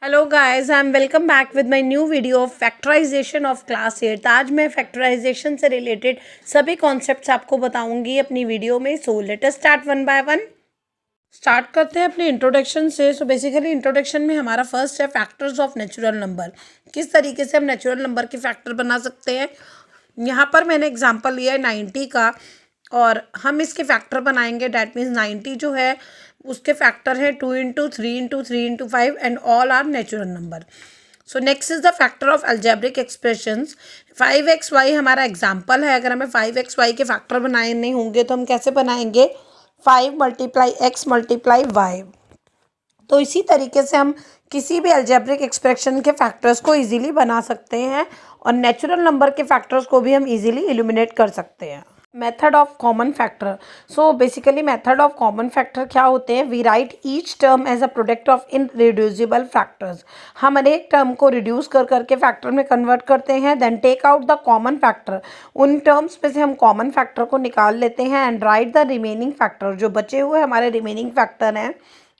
Hello guys, I am welcome back with my new video of factorization of class 8। आज मैं factorisation से related सभी concepts आपको बताऊंगी अपनी वीडियो में। So let us start one by one. Start करते हैं अपने इंट्रोडक्शन से। सो बेसिकली इंट्रोडक्शन में हमारा फर्स्ट है फैक्टर्स ऑफ नेचुरल नंबर। किस तरीके से हम नेचुरल नंबर के फैक्टर बना सकते हैं। यहाँ पर मैंने एग्जांपल लिया है 90 का और हम इसके फैक्टर बनाएंगे। डैट मीन्स 90 जो है उसके फैक्टर है 2 into 3 into 3 into 5 and all are natural number. So next is the factor of algebraic expressions. 5xy हमारा एग्जाम्पल है। अगर हमें 5xy के फैक्टर बनाए नहीं होंगे तो हम कैसे बनाएंगे? 5 मल्टीप्लाई x मल्टीप्लाई y। तो इसी तरीके से हम किसी भी अलजेब्रिक एक्सप्रेशन के फैक्टर्स को इजीली बना सकते हैं और नेचुरल नंबर के फैक्टर्स को भी हम इजीली इल्यूमिनेट कर सकते हैं। Method of common factor. So basically method of common factor क्या होते हैं? We write each term as a product of irreducible factors. हम हर एक टर्म को रिड्यूस कर करके फैक्टर में कन्वर्ट करते हैं। Then take out the common factor. उन टर्म्स में से हम कॉमन फैक्टर को निकाल लेते हैं and write the remaining factor. जो बचे हुए हमारे रिमेनिंग फैक्टर हैं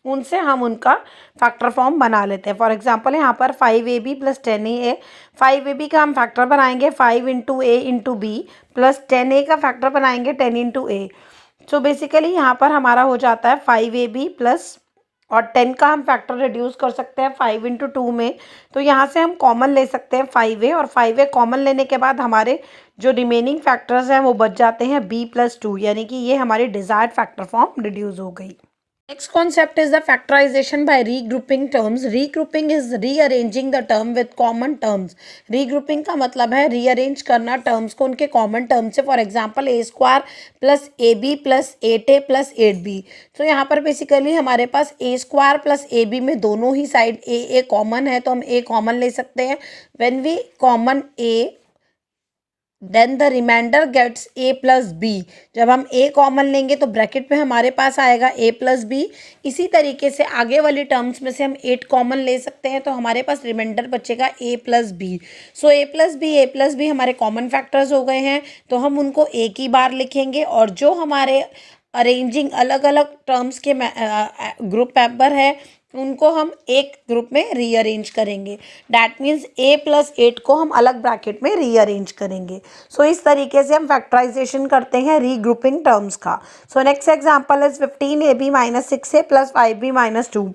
उनसे हम उनका फैक्टर फॉर्म बना लेते हैं। फॉर एग्जांपल यहाँ पर 5ab प्लस 10a। 5ab का हम फैक्टर बनाएंगे 5 इंटू ए इंटू बी प्लस 10a का फैक्टर बनाएंगे 10 इंटू ए। सो बेसिकली यहाँ पर हमारा हो जाता है 5ab प्लस और 10 का हम फैक्टर रिड्यूस कर सकते हैं 5 इंटू 2 में। तो यहाँ से हम कॉमन ले सकते हैं 5a और 5a कॉमन लेने के बाद हमारे जो रिमेनिंग फैक्टर्स हैं वो बच जाते हैं b प्लस 2, यानी कि ये हमारी डिजायर्ड फैक्टर फॉर्म रिड्यूस हो गई। Next concept is the factorization by regrouping terms. Regrouping is rearranging the term with common terms. Regrouping का मतलब है rearrange करना terms को उनके common terms से। For example a square plus ab plus 8a plus 8b। तो यहाँ पर बेसिकली हमारे पास a square plus ab में दोनों ही साइड a कॉमन है तो हम a कॉमन ले सकते हैं। When we common a then the reminder gets a plus b. जब हम ए कॉमन लेंगे तो ब्रैकेट में हमारे पास आएगा ए प्लस बी। इसी तरीके से आगे वाली टर्म्स में से हम 8 कॉमन ले सकते हैं तो हमारे पास रिमाइंडर बचेगा ए प्लस बी। सो ए प्लस बी हमारे कॉमन फैक्टर्स हो गए हैं तो हम उनको एक ही बार लिखेंगे और जो हमारे अरेंजिंग अलग अलग टर्म्स के ग्रुप मेंबर है उनको हम एक ग्रुप में रीअरेंज करेंगे। डैट मीन्स a प्लस 8 को हम अलग ब्रैकेट में रीअरेंज करेंगे। सो इस तरीके से हम फैक्टराइजेशन करते हैं रीग्रुपिंग टर्म्स का। So next example is 15ab minus 6a plus 5b minus 2।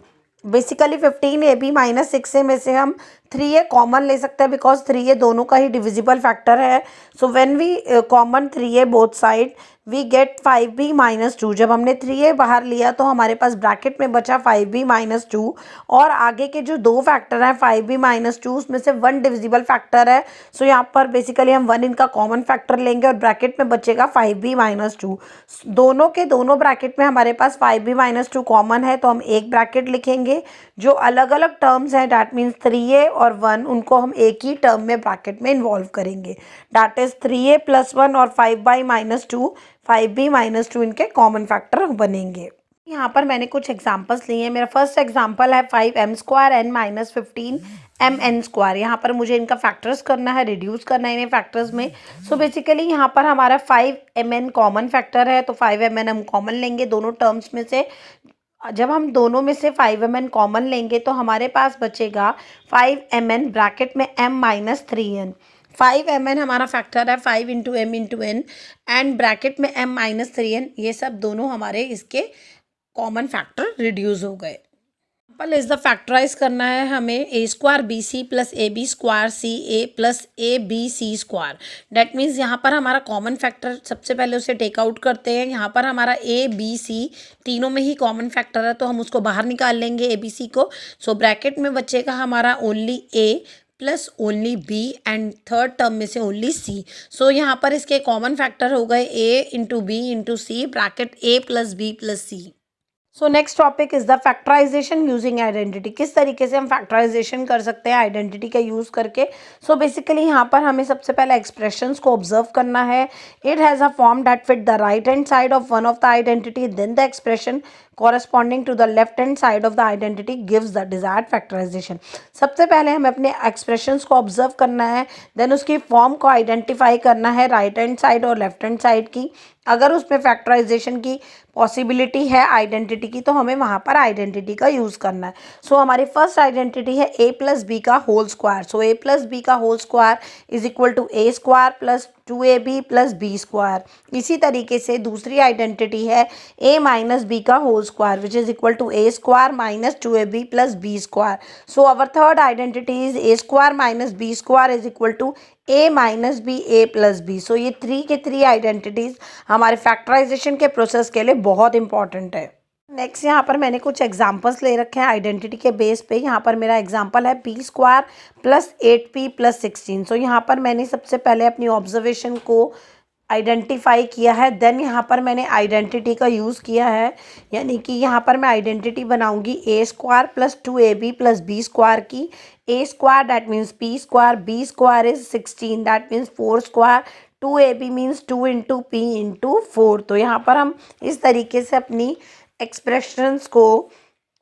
Basically 15ab minus 6a में से हम 3a कॉमन ले सकते हैं बिकॉज 3a दोनों का ही डिविजिबल फैक्टर है। So when we common 3a both side we get 5b minus 2। जब हमने 3a बाहर लिया तो हमारे पास ब्रैकेट में बचा 5b माइनस 2 और आगे के जो दो फैक्टर हैं 5b माइनस 2 उसमें से 1 डिविजिबल फैक्टर है। सो यहाँ पर बेसिकली हम 1 इनका कॉमन फैक्टर लेंगे और ब्रैकेट में बचेगा 5b माइनस 2। दोनों के दोनों ब्रैकेट में हमारे पास 5b माइनस 2 कॉमन है तो हम एक ब्रैकेट लिखेंगे। जो अलग अलग टर्म्स हैं डैट मीन्स 3a और 1 उनको हम एक ही टर्म में ब्रैकेट में इन्वॉल्व करेंगे। डैट इज 3a प्लस 1 और 5b माइनस 2 5b माइनस 2 इनके कॉमन फैक्टर बनेंगे। यहाँ पर मैंने कुछ एग्जांपल्स लिए हैं। मेरा फर्स्ट एग्जांपल है 5m square n minus 15mn square. यहाँ पर मुझे इनका फैक्टर्स करना है, रिड्यूस करना है इन्हें फैक्टर्स में। सो बेसिकली यहाँ पर हमारा 5mn कॉमन फैक्टर है तो 5mn हम कॉमन लेंगे दोनों टर्म्स में से। जब हम दोनों में से 5mn कॉमन लेंगे तो हमारे पास बचेगा 5mn ब्रैकेट में m माइनस 3n। 5mn हमारा फैक्टर है 5 into m into n and bracket में m माइनस 3n। ये सब दोनों हमारे इसके कॉमन फैक्टर रिड्यूस हो गए। पहले इस द फैक्टराइज करना है हमें a square b c plus a b square c a plus a b c square. That means यहाँ पर हमारा कॉमन फैक्टर सबसे पहले उसे टेक आउट करते हैं। यहाँ पर हमारा ए बी सी तीनों में ही कॉमन फैक्टर है तो हम उसको बाहर निकाल लेंगे ए बी सी को। सो ब्रैकेट में बचेगा हमारा only a plus only b and third term में से ओनली सी। सो यहाँ पर इसके कॉमन फैक्टर हो गए A into B into C bracket A plus B plus C. So next topic is the factorisation using identity. किस तरीके से हम फैक्टराइजेशन कर सकते हैं आइडेंटिटी का यूज़ करके। सो बेसिकली यहाँ पर हमें सबसे पहले एक्सप्रेशंस को ऑब्जर्व करना है। It has a form that fit the right hand side of one of the identity then the expression corresponding to the left hand side of the identity gives the desired factorization। सबसे पहले हमें अपने expressions को observe करना है, then उसकी form को identify करना है राइट हैंड साइड और लेफ्ट हैंड साइड की। अगर उसमें फैक्टराइजेशन की पॉसिबिलिटी है आइडेंटिटी की तो हमें वहाँ पर आइडेंटिटी का यूज़ करना है। सो हमारी फर्स्ट आइडेंटिटी है a प्लस बी का whole square. So a plus B का whole square is equal to a square plus 2ab plus B square. इसी तरीके से दूसरी आइडेंटिटी है a माइनस बी का whole square which is equal to a square minus 2ab plus B square. So our third identity is a square minus B square is equal to a minus B a plus B. So ये three के three identities हमारे factorisation के process के लिए बहुत important है। Next यहाँ पर मैंने कुछ एग्जांपल्स ले रखे हैं आइडेंटिटी के बेस पे। यहाँ पर मेरा एग्जांपल है P square plus 8p plus 16। सो यहाँ पर मैंने सबसे पहले अपनी ऑब्जर्वेशन को आइडेंटिफाई किया है, देन यहाँ पर मैंने आइडेंटिटी का यूज़ किया है, यानी कि यहाँ पर मैं आइडेंटिटी बनाऊंगी a square plus 2ab plus B square की। a square that means p square, b square is 16 that means 4 square, 2ab means 2 into p into 4। तो यहाँ पर हम इस तरीके से अपनी एक्सप्रेशंस को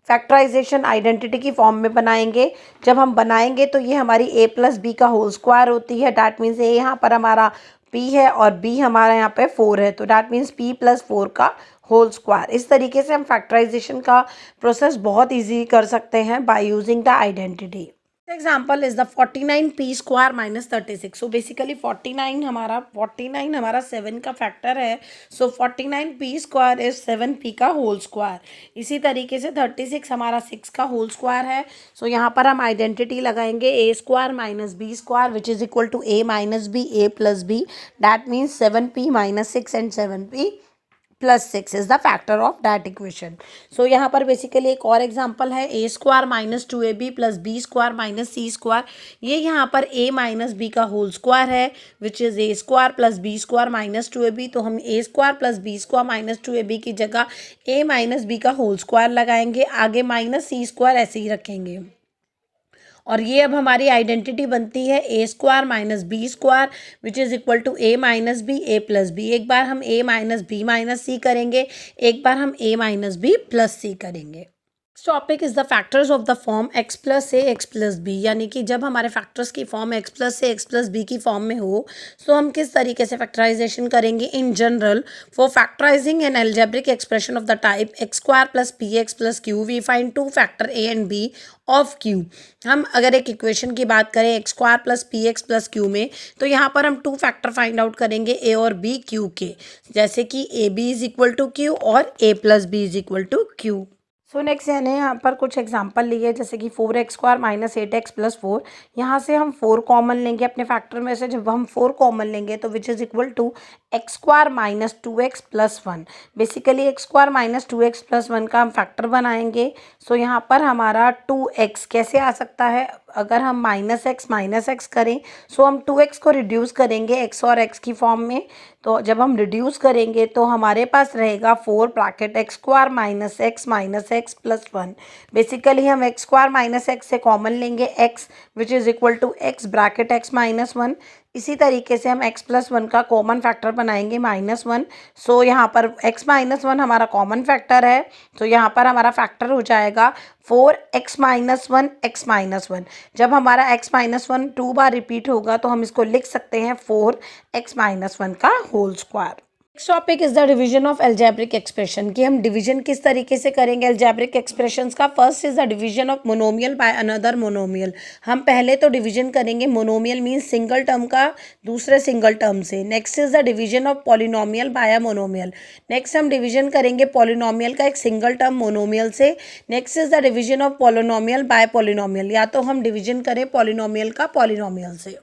फैक्टराइजेशन आइडेंटिटी की फॉर्म में बनाएंगे। जब हम बनाएंगे तो ये हमारी a प्लस बी का होल स्क्वायर होती है, डैट मीन्स a यहाँ पर हमारा p है और b हमारा यहाँ पे 4 है, तो डैट मीन्स p प्लस 4 का होल स्क्वायर। इस तरीके से हम फैक्टराइजेशन का प्रोसेस बहुत ईजी कर सकते हैं by using the identity. Example is the 49p square minus 36। So basically 49 हमारा 7 का फैक्टर है। सो 49p स्क्वायर इज 7p का होल स्क्वायर। इसी तरीके से 36 हमारा 6 का होल स्क्वायर है। सो यहाँ पर हम आइडेंटिटी लगाएंगे a square minus B square which is equal to a minus B a plus B, that means 7p minus 6 and 7p plus 6 is the factor of that equation. So यहाँ पर basically एक और example है a square minus 2ab plus B square minus C square. ये यहाँ पर a minus B का whole square है which is a square plus B square minus 2ab। तो हम a square plus B square minus 2ab की जगह a minus B का होल स्क्वायर लगाएंगे, आगे माइनस सी स्क्वायर ऐसे ही रखेंगे और ये अब हमारी आइडेंटिटी बनती है a square minus B square which is equal to a minus B a plus b. एक बार हम a minus b minus c करेंगे, एक बार हम a minus b plus c करेंगे। Topic is the factors of the form x plus a x plus b, यानी कि जब हमारे फैक्टर्स की form x plus a x plus b की फॉर्म में हो तो हम किस तरीके से फैक्टराइजेशन करेंगे। In general for factorizing an algebraic expression of the type x square plus p x plus q we find two factor a and b of q. हम अगर एक इक्वेशन की बात करें x square plus p x plus q में, तो यहाँ पर हम टू फैक्टर फाइंड आउट करेंगे ए और बी क्यू के, जैसे कि A B is equal to Q और A plus B is equal to Q. So next यानी यहाँ पर कुछ एग्जांपल लिए, जैसे कि 4x square minus 8x plus 4। यहाँ से हम 4 कॉमन लेंगे अपने फैक्टर में से। जब हम 4 कॉमन लेंगे तो which is equal to x square minus 2x plus 1। Basically x square minus 2x plus 1 का हम फैक्टर बनाएंगे। सो यहाँ पर हमारा 2x कैसे आ सकता है, अगर हम माइनस एक्स करें सो हम 2x को रिड्यूस करेंगे x और x की फॉर्म में। तो जब हम रिड्यूस करेंगे तो हमारे पास रहेगा 4 bracket x square minus x plus 1। Basically हम एक्स स्क्वायर माइनस एक्स से कॉमन लेंगे x which is equal to x bracket x minus 1। इसी तरीके से हम x प्लस 1 का कॉमन फैक्टर बनाएंगे -1। सो यहाँ पर x माइनस 1 हमारा कॉमन फैक्टर है, तो यहाँ पर हमारा फैक्टर हो जाएगा 4x माइनस 1 x माइनस 1। जब हमारा x माइनस 1 2 बार रिपीट होगा तो हम इसको लिख सकते हैं 4x माइनस 1 का whole square. Next topic is the division of algebraic expression, कि हम डिवीजन किस तरीके से करेंगे एल्जेब्रिक एक्सप्रेशंस का। First is the division of monomial by another monomial. हम पहले तो डिवीजन करेंगे मोनोमियल मीन्स सिंगल टर्म का दूसरे सिंगल टर्म से। Next is the division of polynomial bye a monomial. Next हम डिवीजन करेंगे पॉलिनोमियल का एक सिंगल टर्म मोनोमियल से। Next is the division of polynomial bye polynomial, या तो हम डिवीजन करें पॉलिनोमियल का पॉलिनोमियल से।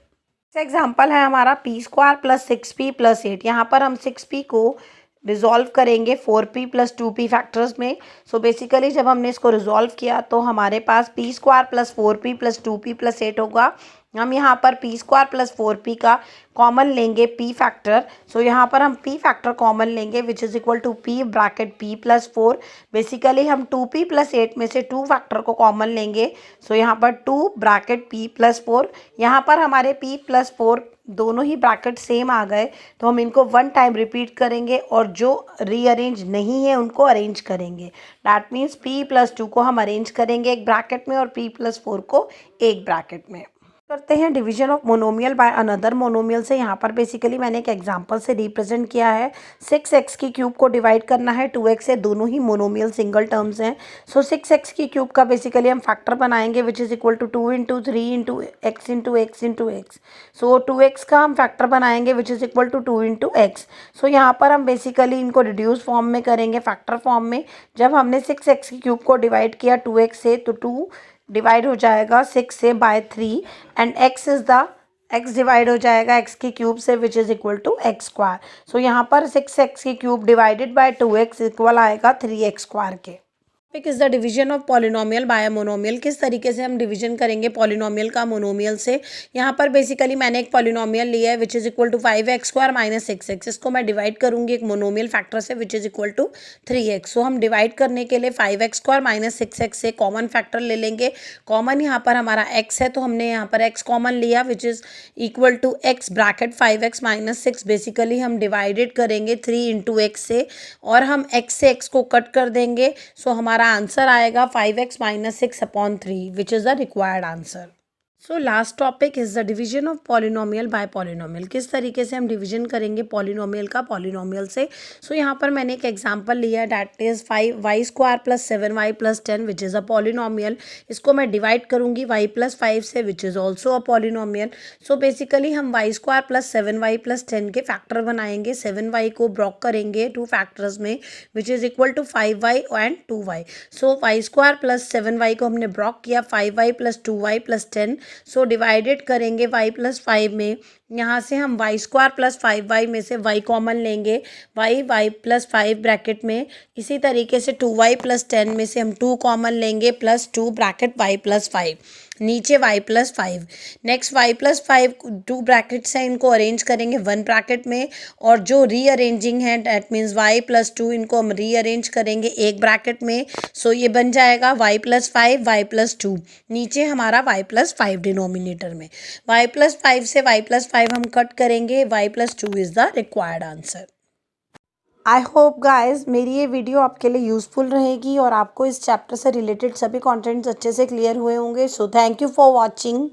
एग्जाम्पल है हमारा P square plus 6p plus 8। यहाँ पर हम 6p को रिजॉल्व करेंगे 4p प्लस 2p फैक्टर्स में। सो बेसिकली जब हमने इसको रिजॉल्व किया तो हमारे पास p square plus 4p plus 2p plus 8 होगा। हम यहाँ पर p स्क्वायर प्लस 4p का कॉमन लेंगे p फैक्टर। सो यहाँ पर हम p फैक्टर कॉमन लेंगे which is equal to p bracket p plus 4। Basically हम 2p प्लस 8 में से 2 फैक्टर को कॉमन लेंगे। सो यहाँ पर 2 ब्रैकेट p प्लस 4। यहाँ पर हमारे p प्लस 4 दोनों ही ब्रैकेट सेम आ गए, तो हम इनको 1 टाइम रिपीट करेंगे और जो रीअरेंज नहीं है उनको अरेंज करेंगे। डैट मीन्स p प्लस 2 को हम अरेंज करेंगे एक ब्रैकेट में और p प्लस 4 को एक ब्रैकेट में। करते हैं division of monomial by another monomial से। यहाँ पर बेसिकली मैंने एक एग्जांपल से रिप्रेजेंट किया है। 6x की क्यूब को डिवाइड करना है 2x से, दोनों ही मोनोमियल सिंगल टर्म्स हैं। सो 6x की क्यूब का बेसिकली हम फैक्टर बनाएंगे which is equal to 2 into 3 into X into X into X. So 2x का हम फैक्टर बनाएंगे which is equal to 2 into X. So यहाँ पर हम बेसिकली इनको रिड्यूस फॉर्म में करेंगे, फैक्टर फॉर्म में। जब हमने 6x की क्यूब को डिवाइड किया 2x से तो 2 डिवाइड हो जाएगा 6 से by 3 and x is the x divide हो जाएगा x की क्यूब से which is equal to x square. So यहाँ पर 6x की cube divided by 2x equal आएगा 3x स्क्वायर के। Topic is the division of polynomial bye monomial. किस तरीके से हम डिवीजन करेंगे पॉलिनोमियल का मोनोमियल से। यहाँ पर बेसिकली मैंने एक पॉलिनोमियल लिया है which is equal to 5x square minus 6x। इसको मैं डिवाइड करूँगी एक मोनोमियल फैक्टर से which is equal to 3x। So हम डिवाइड करने के लिए 5x स्क्वायर माइनस 6x से कॉमन फैक्टर ले लेंगे। कॉमन यहाँ पर हमारा x है तो हमने यहाँ पर x कॉमन लिया which is equal to x bracket 5x minus 6। Basically हम डिवाइडेड करेंगे 3 इंटू एक्स से और हम x से x को कट कर देंगे। सो हमारा आंसर आएगा 5x minus 6 upon 3 which is the required answer. So last topic is the division of polynomial bye polynomial. किस तरीके से हम डिवीजन करेंगे पॉलिनोमियल का पॉलिनोमियल से। सो यहाँ पर मैंने एक एग्जांपल लिया है that is 5y square plus 7y plus 10 which is a polynomial. इसको मैं डिवाइड करूँगी y प्लस 5 से which is also a polynomial. So basically हम y square plus 7y plus 10 के फैक्टर बनाएंगे। 7y को ब्रॉक करेंगे 2 फैक्टर्स में which is equal to 5y and 2y। So y square plus 7y को हमने ब्रॉक किया 5y plus 2y plus 10। So divided करेंगे y प्लस 5 में। यहाँ से हम y स्क्वायर प्लस 5y में से y कॉमन लेंगे, y प्लस 5 ब्रैकेट में। इसी तरीके से 2y प्लस 10 में से हम 2 कॉमन लेंगे प्लस 2 ब्रैकेट y प्लस 5, नीचे y plus 5। Next y plus 5 2 brackets हैं, इनको अरेंज करेंगे 1 ब्रैकेट में। और जो रीअरेंजिंग है डैट मीन्स y प्लस 2, इनको हम रीअरेंज करेंगे एक ब्रैकेट में। सो ये बन जाएगा y प्लस 5 y प्लस 2, नीचे हमारा y प्लस 5 डिनोमिनेटर में। y प्लस 5 से y प्लस 5 हम कट करेंगे, y plus 2 is the required answer. I hope guys मेरी ये वीडियो आपके लिए यूज़फुल रहेगी और आपको इस चैप्टर से रिलेटेड सभी कंटेंट्स अच्छे से क्लियर हुए होंगे। So thank you for watching.